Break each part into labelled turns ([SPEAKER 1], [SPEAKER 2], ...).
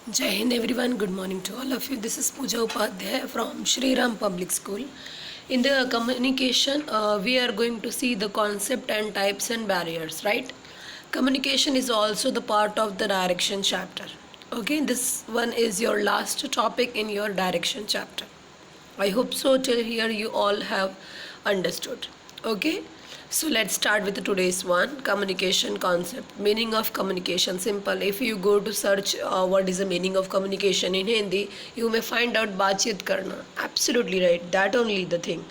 [SPEAKER 1] Jai Hind everyone, good morning to all of you. This is Pooja Upadhyay from Shri Ram Public School. In the communication, we are going to see the concept and types and barriers, right? Communication is also the part of the direction chapter. Okay, this one is your last topic in your direction chapter. I hope so till here you all have understood. Okay, so let's start with today's one, communication concept. Meaning of communication, simple. If you go to search what is the meaning of communication in Hindi, you may find out बातचीत करना. Absolutely right, that only the thing.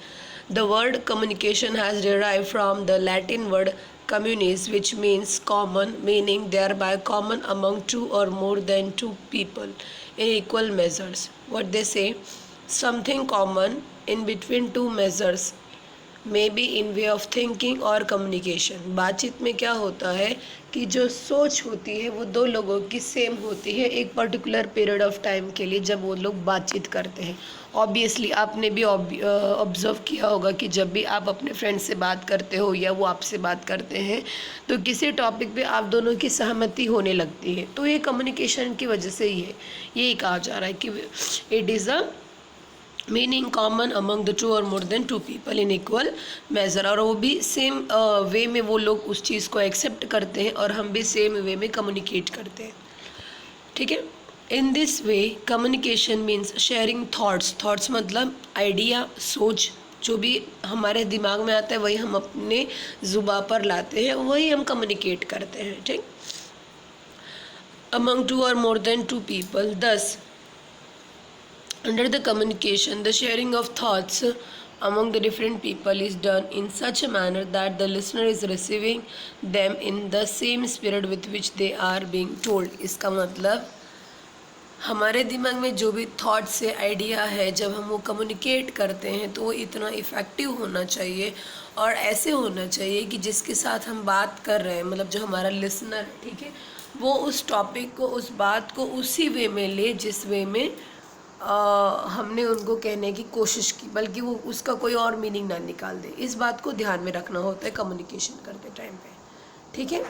[SPEAKER 1] The word communication has derived from the Latin word communis, which means common, meaning thereby common among two or more than two people in equal measures. What they say, something common in between two measures, may be in way of thinking और communication. बातचीत में क्या होता है कि जो सोच होती है वो दो लोगों की सेम होती है एक पर्टिकुलर पीरियड ऑफ टाइम के लिए जब वो लोग बातचीत करते हैं. ऑब्वियसली आपने भी ऑब्जर्व किया होगा कि जब भी आप अपने फ्रेंड से बात करते हो या वो आपसे बात करते हैं तो किसी टॉपिक पे आप दोनों की सहमति होने लगती है. तो ये कम्युनिकेशन की वजह से ही है. यही कहा जा रहा है कि it is a meaning common among the two और more than two people in equal major. और वो भी सेम वे में वो लोग उस चीज़ को एक्सेप्ट करते हैं और हम भी सेम वे में कम्युनिकेट करते हैं. ठीक है. In this way communication means sharing thoughts. Thoughts मतलब आइडिया, सोच. जो भी हमारे दिमाग में आता है वही हम अपने ज़ुबान पर लाते हैं, वही हम कम्युनिकेट करते हैं. ठीक. अमंग टू और मोर देन टू पीपल. दस, under the communication, the sharing of thoughts among the different people is done in such a manner that the listener is receiving them in the same spirit with which they are being told. इसका मतलब हमारे दिमाग में जो भी thoughts है, idea है, जब हम वो कम्युनिकेट करते हैं तो वो इतना इफ़ेक्टिव होना चाहिए और ऐसे होना चाहिए कि जिसके साथ हम बात कर रहे हैं, मतलब जो हमारा लिसनर, ठीक है, वो उस टॉपिक को, उस बात को उसी वे में ले जिस वे में हमने उनको कहने की कोशिश की, बल्कि वो उसका कोई और मीनिंग ना निकाल दे. इस बात को ध्यान में रखना होता है कम्युनिकेशन करते टाइम पे. ठीक है.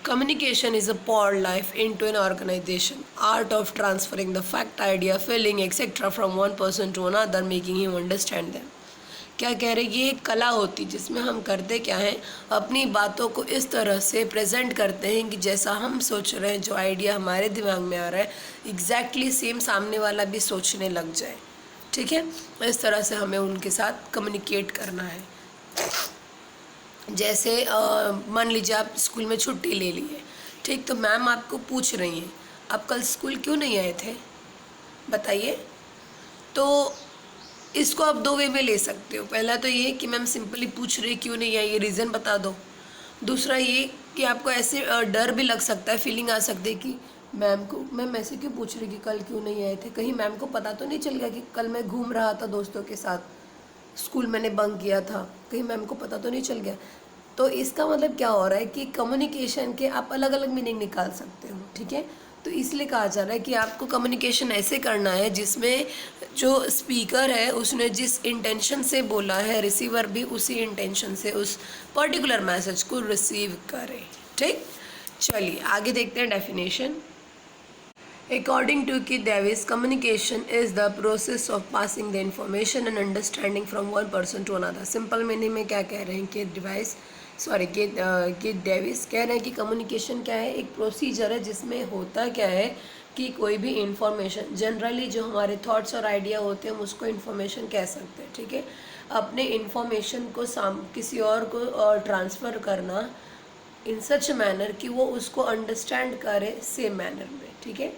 [SPEAKER 1] Communication is a power life in to an organization, art of transferring the fact, idea, feeling etcetera from one person to another, making him understand them. क्या कह रहे हैं, ये एक कला होती है जिसमें हम करते क्या हैं, अपनी बातों को इस तरह से प्रेजेंट करते हैं कि जैसा हम सोच रहे हैं, जो आइडिया हमारे दिमाग में आ रहा है एग्जैक्टली सेम सामने वाला भी सोचने लग जाए. ठीक है. इस तरह से हमें उनके साथ कम्युनिकेट करना है. जैसे मान लीजिए आप स्कूल में छुट्टी ले ली है, ठीक, तो मैम आपको पूछ रही हैं आप कल स्कूल क्यों नहीं आए थे, बताइए. तो इसको आप दो वे में ले सकते हो. पहला तो ये कि मैम सिंपली पूछ रही क्यों नहीं आई, ये रीज़न बता दो. दूसरा ये कि आपको ऐसे डर भी लग सकता है, फीलिंग आ सकती है कि मैम ऐसे क्यों पूछ रही कि कल क्यों नहीं आए थे, कहीं मैम को पता तो नहीं चल गया कि कल मैं घूम रहा था दोस्तों के साथ, स्कूल मैंने बंक किया था, कहीं मैम को पता तो नहीं चल गया. तो इसका मतलब क्या हो रहा है कि कम्युनिकेशन के आप अलग अलग मीनिंग निकाल सकते हो. ठीक है. तो इसलिए कहा जा रहा है कि आपको कम्युनिकेशन ऐसे करना है जिसमें जो स्पीकर है उसने जिस इंटेंशन से बोला है, रिसीवर भी उसी इंटेंशन से उस पर्टिकुलर मैसेज को रिसीव करे. ठीक. चलिए आगे देखते हैं definition. According to Keith Davis, communication is the process of passing the information and understanding from one person to another. Simple meaning में क्या कह रहे हैं कीथ डेविस कह रहे हैं कि कम्युनिकेशन क्या है, एक प्रोसीजर है जिसमें होता क्या है कि कोई भी इंफॉर्मेशन, जनरली जो हमारे थॉट्स और आइडिया होते हैं हम उसको इन्फॉर्मेशन कह सकते हैं. ठीक है. अपने इन्फॉर्मेशन को किसी और को ट्रांसफ़र करना इन सच मैनर कि वो उसको अंडरस्टैंड करे सेम मैनर में. ठीक है.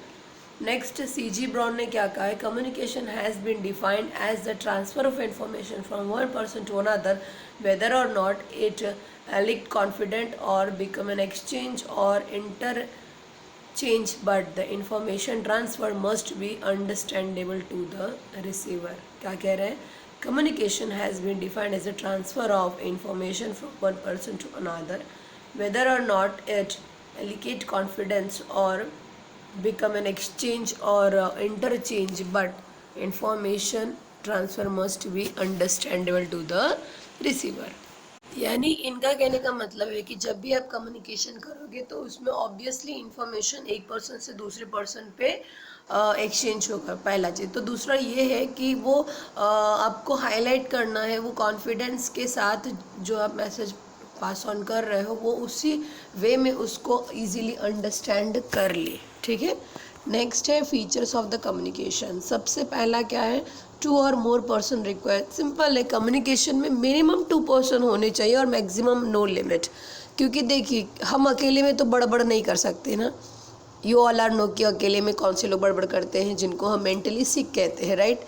[SPEAKER 1] Next C.G. ब्राउन ने क्या कहा है, communication has been defined as the transfer of information from one person to another whether or not it elicit confident or become an exchange or interchange, but the information transfer must be understandable to the receiver. क्या कह रहे हैं, communication has been defined as the transfer of information from one person to another whether or not it elicit confidence or become an exchange or interchange, but information transfer must be understandable to the receiver. यानी इनका कहने का मतलब है कि जब भी आप कम्युनिकेशन करोगे तो उसमें ऑब्वियसली इंफॉर्मेशन एक पर्सन से दूसरे पर्सन पे एक्सचेंज होगा, पहला चीज़। तो दूसरा ये है कि वो आपको हाईलाइट करना है, वो कॉन्फिडेंस के साथ जो आप मैसेज पास ऑन कर रहे हो वो उसी वे में उसको इजीली अंडरस्टैंड कर ले, ठीक है। नेक्स्ट है फीचर्स ऑफ द कम्युनिकेशन। सबसे पहला क्या है, 2 और मोर पर्सन रिक्वायर्ड। सिंपल है, कम्युनिकेशन में मिनिमम 2 पर्सन होने चाहिए और मैक्सिमम नो लिमिट। क्योंकि देखिए हम अकेले में तो बड़बड़ नहीं कर सकते ना। यू ऑल आर नो कि अकेले में कौन से लोग बड़बड़ करते हैं, जिनको हम मेंटली सिक कहते हैं, राइट।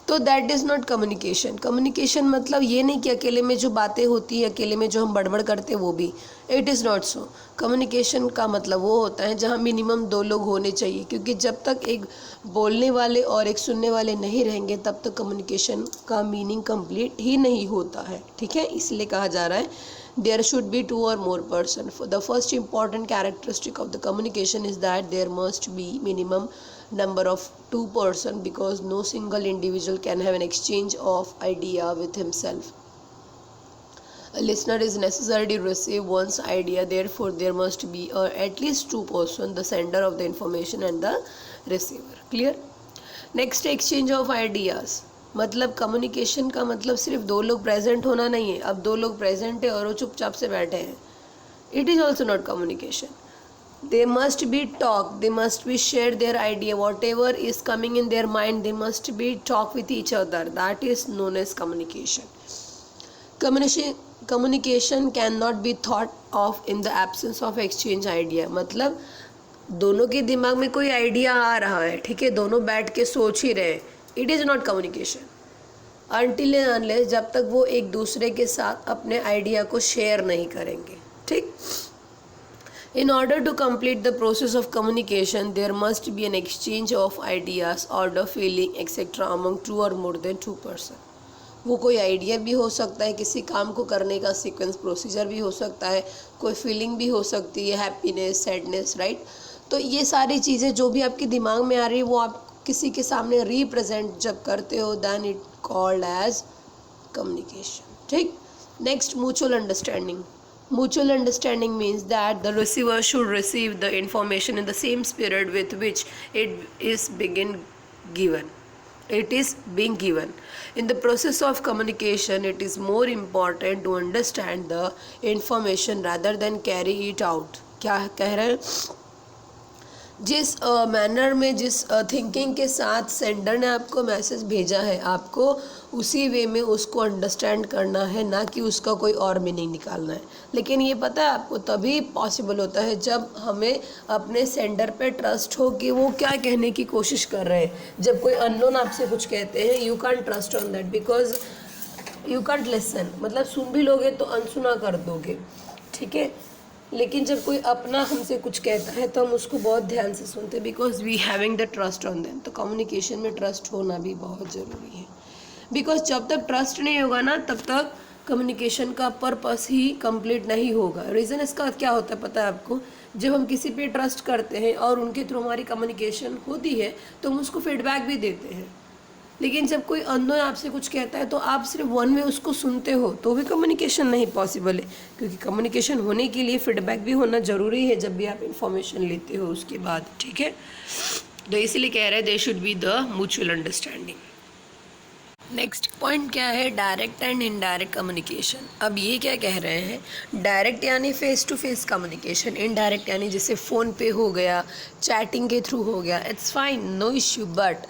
[SPEAKER 1] तो that is not communication. Communication मतलब ये नहीं कि अकेले में जो बातें होती है, अकेले में जो हम बड़बड़ करते हैं वो भी, it is not so. Communication का मतलब वो होता है जहाँ मिनिमम 2 लोग होने चाहिए, क्योंकि जब तक एक बोलने वाले और एक सुनने वाले नहीं रहेंगे तब तक कम्युनिकेशन का मीनिंग कंप्लीट ही नहीं होता है, ठीक है। इसलिए कहा जा रहा है there should be 2 or more person. For the first important characteristic of the communication is that there must be minimum number of 2 person, because no single individual can have an exchange of idea with himself. A listener is necessary to receive one's idea, therefore there must be at least 2 person, the sender of the information and the receiver. Clear? Next exchange of ideas. मतलब communication का मतलब सिर्फ 2 लोग present होना नहीं है। अब 2 लोग प्रेजेंट है और वो चुपचाप से बैठे हैं, it is also not communication. They must be talk, they must be share their idea, whatever is coming in their mind, they must be talk with each other, that is known as communication. Communication can not be thought of in the absence of exchange idea. मतलब दोनों के दिमाग में कोई idea आ रहा है, ठीक है, दोनों बैठ के सोच ही रहे, it is not communication until and unless जब तक वो एक दूसरे के साथ अपने आइडिया को शेयर नहीं करेंगे, ठीक। In order to complete the process of communication, there must be an exchange of ideas, order, feeling, etc. among 2 or more than 2 person. वो कोई आइडिया भी हो सकता है, किसी काम को करने का सीक्वेंस प्रोसीजर भी हो सकता है, कोई फीलिंग भी हो सकती है, हैप्पीनेस, सैडनेस, राइट। तो ये सारी चीज़ें जो भी आपके दिमाग में आ रही है वो आप किसी के सामने रिप्रेजेंट जब करते हो, then it called as communication, ठीक। Next, mutual understanding. Mutual understanding means that the receiver should receive the information in the same spirit with which it is given. It is being given. In the process of communication, it is more important to understand the information rather than carry it out. क्या कह रहे हैं, जिस manner में, जिस thinking के साथ sender ने आपको मैसेज भेजा है, आपको उसी वे में उसको अंडरस्टैंड करना है, ना कि उसका कोई और मीनिंग निकालना है। लेकिन ये पता है आपको तभी पॉसिबल होता है जब हमें अपने सेंडर पे ट्रस्ट हो कि वो क्या कहने की कोशिश कर रहे हैं। जब कोई अननोन आपसे कुछ कहते हैं, you can't trust on that because you can't listen. मतलब सुन भी लोगे तो अनसुना कर दोगे, ठीक है। लेकिन जब कोई अपना हमसे कुछ कहता है तो हम उसको बहुत ध्यान से सुनते हैं, because we having the trust on them. तो कम्युनिकेशन में ट्रस्ट होना भी बहुत ज़रूरी है, बिकॉज जब तक ट्रस्ट नहीं होगा ना तब तक कम्युनिकेशन का पर्पस ही कंप्लीट नहीं होगा। रीज़न इसका क्या होता है पता है आपको, जब हम किसी पे ट्रस्ट करते हैं और उनके थ्रू हमारी कम्युनिकेशन होती है तो हम उसको फीडबैक भी देते हैं। लेकिन जब कोई अननोन आपसे कुछ कहता है तो आप सिर्फ वन वे उसको सुनते हो तो भी कम्युनिकेशन नहीं पॉसिबल है, क्योंकि कम्युनिकेशन होने के लिए फीडबैक भी होना ज़रूरी है जब भी आप इंफॉर्मेशन लेते हो उसके बाद, ठीक है। तो इसलिए कह रहे हैं they should be the mutual understanding. Next point क्या है, डायरेक्ट एंड इनडायरेक्ट कम्युनिकेशन। अब ये क्या कह रहे हैं, डायरेक्ट यानी face to face communication, indirect यानी जैसे फ़ोन पे हो गया, चैटिंग के थ्रू हो गया, it's fine, no issue, but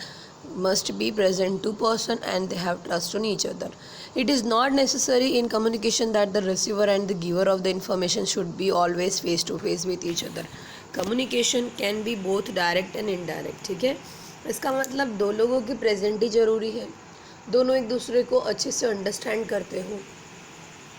[SPEAKER 1] must be present 2 person and they have trust on each other. It is not necessary in communication that the receiver and the giver of the information should be always face to face with each other. Communication can be both direct and indirect, ठीक है। इसका मतलब 2 लोगों की present ही ज़रूरी है, दोनों एक दूसरे को अच्छे से अंडरस्टैंड करते हो,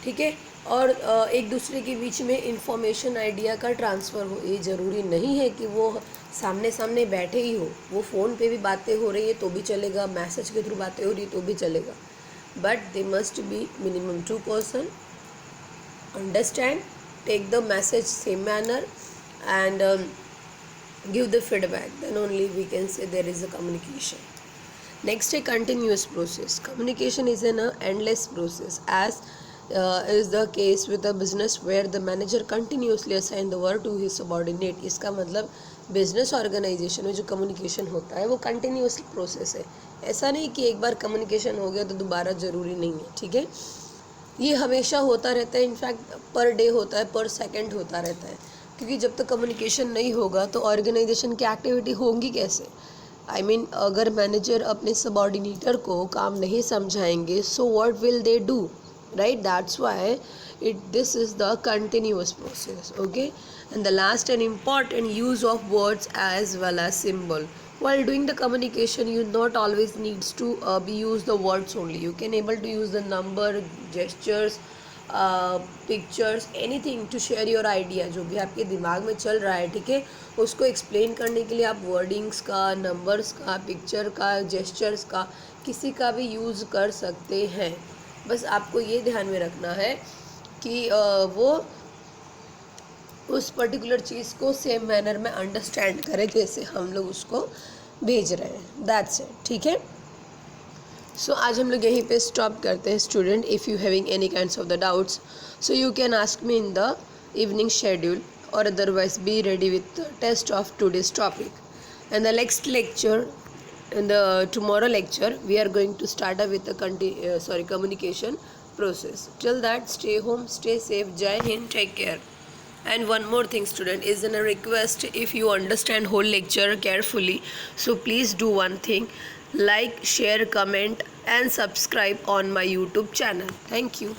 [SPEAKER 1] ठीक है, और एक दूसरे के बीच में इंफॉर्मेशन, आइडिया का ट्रांसफ़र हो। ये ज़रूरी नहीं है कि वो सामने सामने बैठे ही हो, वो फ़ोन पे भी बातें हो रही है तो भी चलेगा, मैसेज के थ्रू बातें हो रही है तो भी चलेगा, but they must be minimum 2 person, understand, take the message same manner and give the feedback, then only we can say there is a communication. Next है continuous process. Communication is an endless process, as is the case with a business where the manager continuously assign the work to his subordinate. इसका मतलब business organisation में जो communication होता है वो continuous process है. ऐसा नहीं कि एक बार कम्युनिकेशन हो गया तो दोबारा ज़रूरी नहीं है. ठीक है, ये हमेशा होता रहता है. इनफैक्ट पर डे होता है, पर सेकंड होता रहता है. क्योंकि जब तक कम्युनिकेशन नहीं होगा तो ऑर्गेनाइजेशन की एक्टिविटी होंगी कैसे. आई मीन अगर मैनेजर अपने सबऑर्डिनेटर को काम नहीं समझाएंगे so what will they do, right. That's why this is the continuous process. Okay, and the last and important, use of words as well as symbol. While doing the communication you not always needs to be use the words only. You can able to use the number, gestures, pictures, anything to share your idea. जो भी आपके दिमाग में चल रहा है, ठीक है, उसको एक्सप्लेन करने के लिए आप वर्डिंग्स का, नंबर्स का, पिक्चर का, जेस्चर्स का, किसी का भी यूज़ कर सकते हैं. बस आपको ये ध्यान में रखना है कि वो उस पर्टिकुलर चीज़ को सेम मैनर में अंडरस्टैंड करें जैसे हम लोग उसको भेज रहे हैं. That's it. ठीक है, सो आज हम लोग यहीं पे स्टॉप करते हैं student. If you having any kinds of the doubts so you can ask me in the evening schedule or otherwise be ready with the test of today's topic. And the next lecture, in the tomorrow lecture, we are going to start up with the communication process. Till that, stay home, stay safe. Jai Hind, take care. And one more thing student, is in a request, if you understand whole lecture carefully, so please do one thing, like, share, comment and subscribe on my YouTube channel. Thank you.